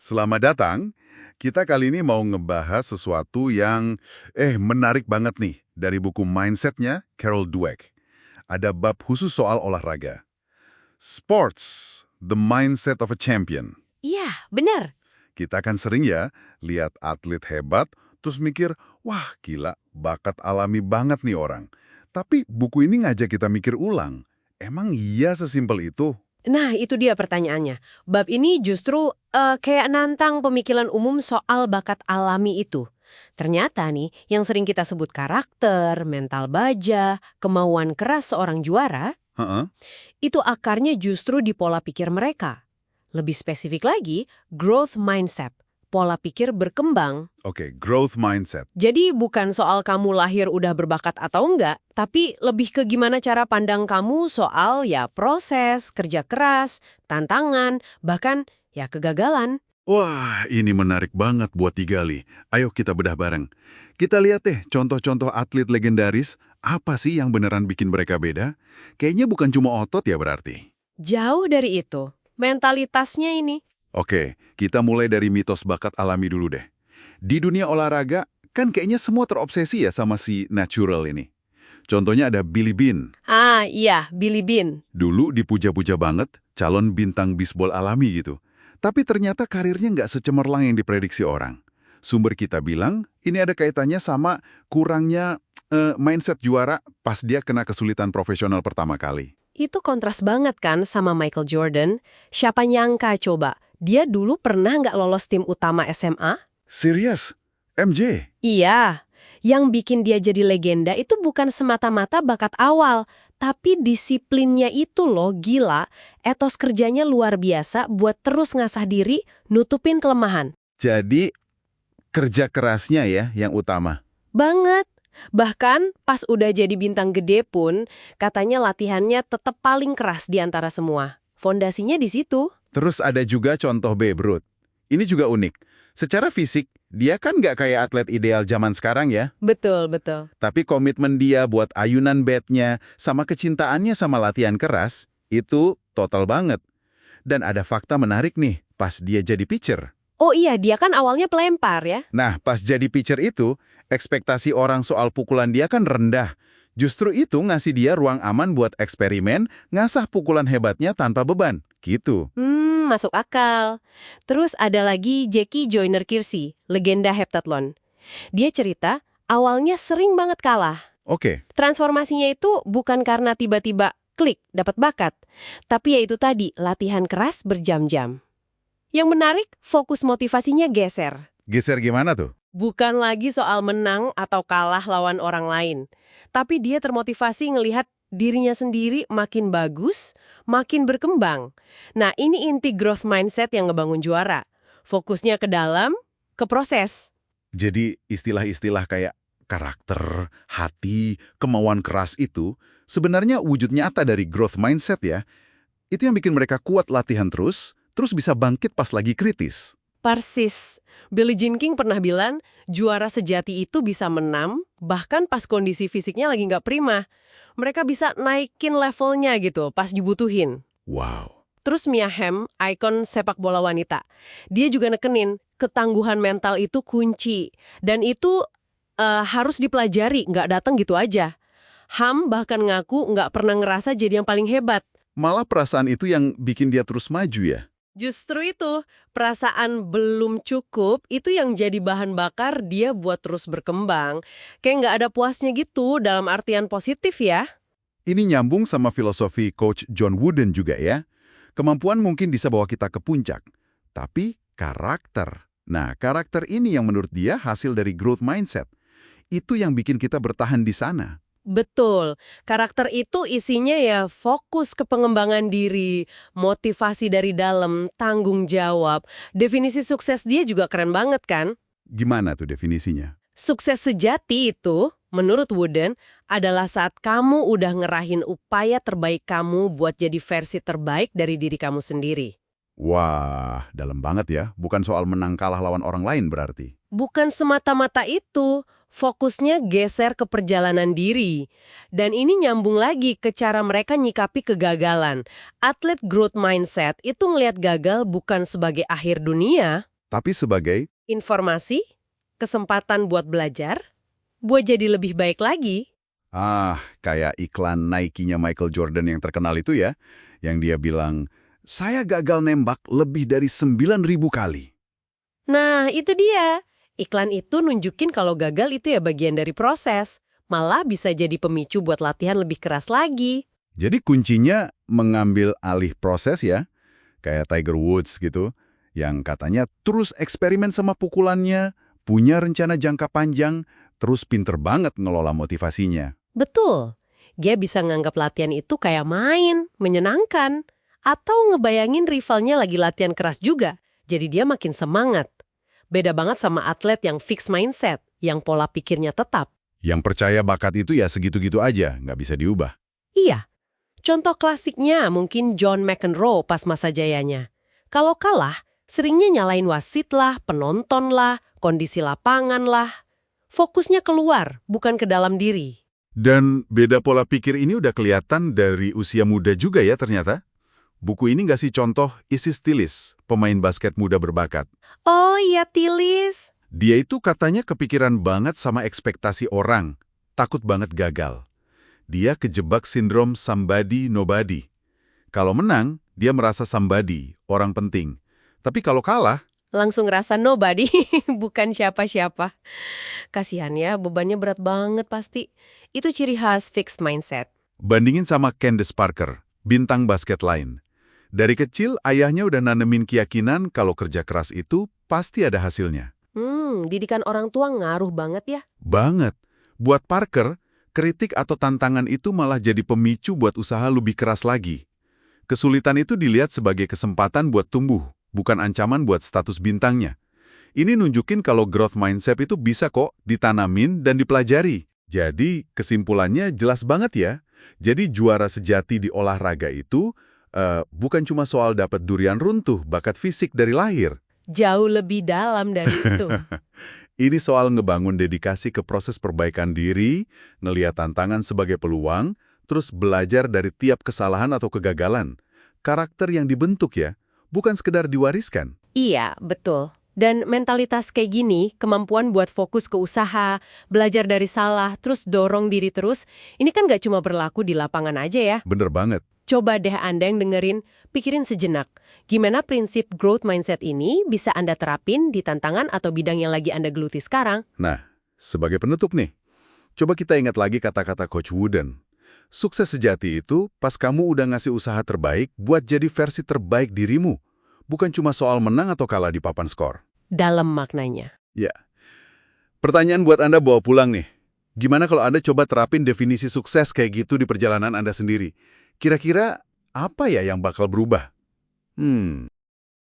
Selamat datang. Kita kali ini mau ngebahas sesuatu yang menarik banget nih dari buku Mindset-nya Carol Dweck. Ada bab khusus soal olahraga. Sports, the mindset of a champion. Iya, benar. Kita kan sering ya lihat atlet hebat terus mikir, wah gila, bakat alami banget nih orang. Tapi buku ini ngajak kita mikir ulang. Emang iya sesimpel itu? Nah, itu dia pertanyaannya. Bab ini justru kayak nantang pemikiran umum soal bakat alami itu. Ternyata nih, yang sering kita sebut karakter, mental baja, kemauan keras seorang juara, Heeh. itu akarnya justru di pola pikir mereka. Lebih spesifik lagi, growth mindset, pola pikir berkembang. Oke, growth mindset. Jadi bukan soal kamu lahir udah berbakat atau enggak, tapi lebih ke gimana cara pandang kamu soal ya proses, kerja keras, tantangan, bahkan ya kegagalan. Wah, ini menarik banget buat digali. Ayo kita bedah bareng. Kita lihat deh contoh-contoh atlet legendaris, apa sih yang beneran bikin mereka beda? Kayaknya bukan cuma otot ya berarti. Jauh dari itu, mentalitasnya ini. Oke, kita mulai dari mitos bakat alami dulu deh. Di dunia olahraga, kan kayaknya semua terobsesi ya sama si natural ini. Contohnya ada Billy Bean. Ah, iya, Billy Bean. Dulu dipuja-puja banget, calon bintang bisbol alami gitu. Tapi ternyata karirnya nggak secemerlang yang diprediksi orang. Sumber kita bilang, ini ada kaitannya sama kurangnya mindset juara pas dia kena kesulitan profesional pertama kali. Itu kontras banget kan sama Michael Jordan. Siapa nyangka coba, dia dulu pernah nggak lolos tim utama SMA? Serius? MJ? Iya, yang bikin dia jadi legenda itu bukan semata-mata bakat awal, tapi disiplinnya itu loh gila, etos kerjanya luar biasa buat terus ngasah diri, nutupin kelemahan. Jadi, kerja kerasnya ya yang utama. Banget. Bahkan pas udah jadi bintang gede pun, katanya latihannya tetap paling keras di antara semua. Fondasinya di situ. Terus ada juga contoh Babe Ruth. Ini juga unik. Secara fisik, dia kan nggak kayak atlet ideal zaman sekarang ya. Betul, betul. Tapi komitmen dia buat ayunan bednya sama kecintaannya sama latihan keras, itu total banget. Dan ada fakta menarik nih pas dia jadi pitcher. Oh iya, dia kan awalnya pelempar ya. Nah, pas jadi pitcher itu, ekspektasi orang soal pukulan dia kan rendah. Justru itu ngasih dia ruang aman buat eksperimen, ngasah pukulan hebatnya tanpa beban. Gitu. Masuk akal. Terus ada lagi Jackie Joyner Kersee, legenda heptathlon. Dia cerita, awalnya sering banget kalah. Oke, Transformasinya itu bukan karena tiba-tiba klik, dapat bakat. Tapi ya itu tadi, latihan keras berjam-jam. Yang menarik, fokus motivasinya geser. geser gimana tuh? Bukan lagi soal menang atau kalah lawan orang lain. Tapi dia termotivasi ngelihat dirinya sendiri makin bagus, makin berkembang. Nah, ini inti growth mindset yang ngebangun juara. Fokusnya ke dalam, ke proses. Jadi istilah-istilah kayak karakter, hati, kemauan keras itu sebenarnya wujud nyata dari growth mindset ya. Itu yang bikin mereka kuat latihan terus bisa bangkit pas lagi kritis. Persis. Billie Jean King pernah bilang, juara sejati itu bisa menang, bahkan pas kondisi fisiknya lagi nggak prima. Mereka bisa naikin levelnya gitu, pas dibutuhin. Wow. Terus Mia Hamm, ikon sepak bola wanita. Dia juga nekenin, ketangguhan mental itu kunci. Dan itu harus dipelajari, nggak datang gitu aja. Hamm bahkan ngaku nggak pernah ngerasa jadi yang paling hebat. Malah perasaan itu yang bikin dia terus maju ya. Justru itu, perasaan belum cukup itu yang jadi bahan bakar dia buat terus berkembang. Kayak nggak ada puasnya gitu dalam artian positif ya. Ini nyambung sama filosofi Coach John Wooden juga ya. Kemampuan mungkin bisa bawa kita ke puncak, tapi karakter. Nah, karakter ini yang menurut dia hasil dari growth mindset. Itu yang bikin kita bertahan di sana. Betul, karakter itu isinya ya fokus ke pengembangan diri, motivasi dari dalam, tanggung jawab. Definisi sukses dia juga keren banget kan? Gimana tuh definisinya? Sukses sejati itu, menurut Wooden, adalah saat kamu udah ngerahin upaya terbaik kamu buat jadi versi terbaik dari diri kamu sendiri. Wah, dalam banget ya. Bukan soal menang kalah lawan orang lain berarti. Bukan semata-mata itu, fokusnya geser ke perjalanan diri. Dan ini nyambung lagi ke cara mereka nyikapi kegagalan. Atlet growth mindset itu ngelihat gagal bukan sebagai akhir dunia. Tapi sebagai, Informasi, kesempatan buat belajar, buat jadi lebih baik lagi. kayak iklan Nike-nya Michael Jordan yang terkenal itu ya, yang dia bilang, saya gagal nembak lebih dari 9.000 kali. Nah, itu dia. Iklan itu nunjukin kalau gagal itu ya bagian dari proses. Malah bisa jadi pemicu buat latihan lebih keras lagi. Jadi kuncinya mengambil alih proses ya, kayak Tiger Woods gitu, yang katanya terus eksperimen sama pukulannya, punya rencana jangka panjang, terus pinter banget ngelola motivasinya. Betul. Dia bisa nganggap latihan itu kayak main, menyenangkan. Atau ngebayangin rivalnya lagi latihan keras juga. Jadi dia makin semangat. Beda banget sama atlet yang fix mindset, yang pola pikirnya tetap. Yang percaya bakat itu ya segitu-gitu aja, nggak bisa diubah. Iya. Contoh klasiknya mungkin John McEnroe pas masa jayanya. Kalau kalah, seringnya nyalain wasit lah, penonton lah, kondisi lapangan lah. Fokusnya keluar, bukan ke dalam diri. Dan beda pola pikir ini udah kelihatan dari usia muda juga ya ternyata. Buku ini ngasih contoh Isis Tilis, pemain basket muda berbakat. Oh iya, Tilis. Dia itu katanya kepikiran banget sama ekspektasi orang, takut banget gagal. Dia kejebak sindrom somebody nobody. Kalau menang, dia merasa somebody, orang penting. Tapi kalau kalah, Langsung ngerasa nobody, bukan siapa-siapa. Kasihan ya, bebannya berat banget pasti. Itu ciri khas fixed mindset. bandingin sama Candace Parker, bintang basket lain. Dari kecil, ayahnya udah nanemin keyakinan kalau kerja keras itu pasti ada hasilnya. Didikan orang tua ngaruh banget ya. Banget. Buat Parker, kritik atau tantangan itu malah jadi pemicu buat usaha lebih keras lagi. Kesulitan itu dilihat sebagai kesempatan buat tumbuh, bukan ancaman buat status bintangnya. Ini nunjukin kalau growth mindset itu bisa kok ditanamin dan dipelajari. Jadi, kesimpulannya jelas banget ya. Jadi juara sejati di olahraga itu bukan cuma soal dapat durian runtuh, bakat fisik dari lahir. Jauh lebih dalam dari itu. Ini soal ngebangun dedikasi ke proses perbaikan diri, ngelihat tantangan sebagai peluang, terus belajar dari tiap kesalahan atau kegagalan. Karakter yang dibentuk ya, bukan sekedar diwariskan. Iya, betul. Dan mentalitas kayak gini, kemampuan buat fokus ke usaha, belajar dari salah, terus dorong diri terus, ini kan gak cuma berlaku di lapangan aja ya. Bener banget. Coba deh Anda yang dengerin, pikirin sejenak. Gimana prinsip growth mindset ini bisa Anda terapin di tantangan atau bidang yang lagi Anda geluti sekarang? Nah, sebagai penutup nih, coba kita ingat lagi kata-kata Coach Wooden. Sukses sejati itu pas kamu udah ngasih usaha terbaik buat jadi versi terbaik dirimu. Bukan cuma soal menang atau kalah di papan skor. Dalam maknanya. Ya. Pertanyaan buat Anda bawa pulang nih. Gimana kalau Anda coba terapin definisi sukses kayak gitu di perjalanan Anda sendiri? Kira-kira apa ya yang bakal berubah?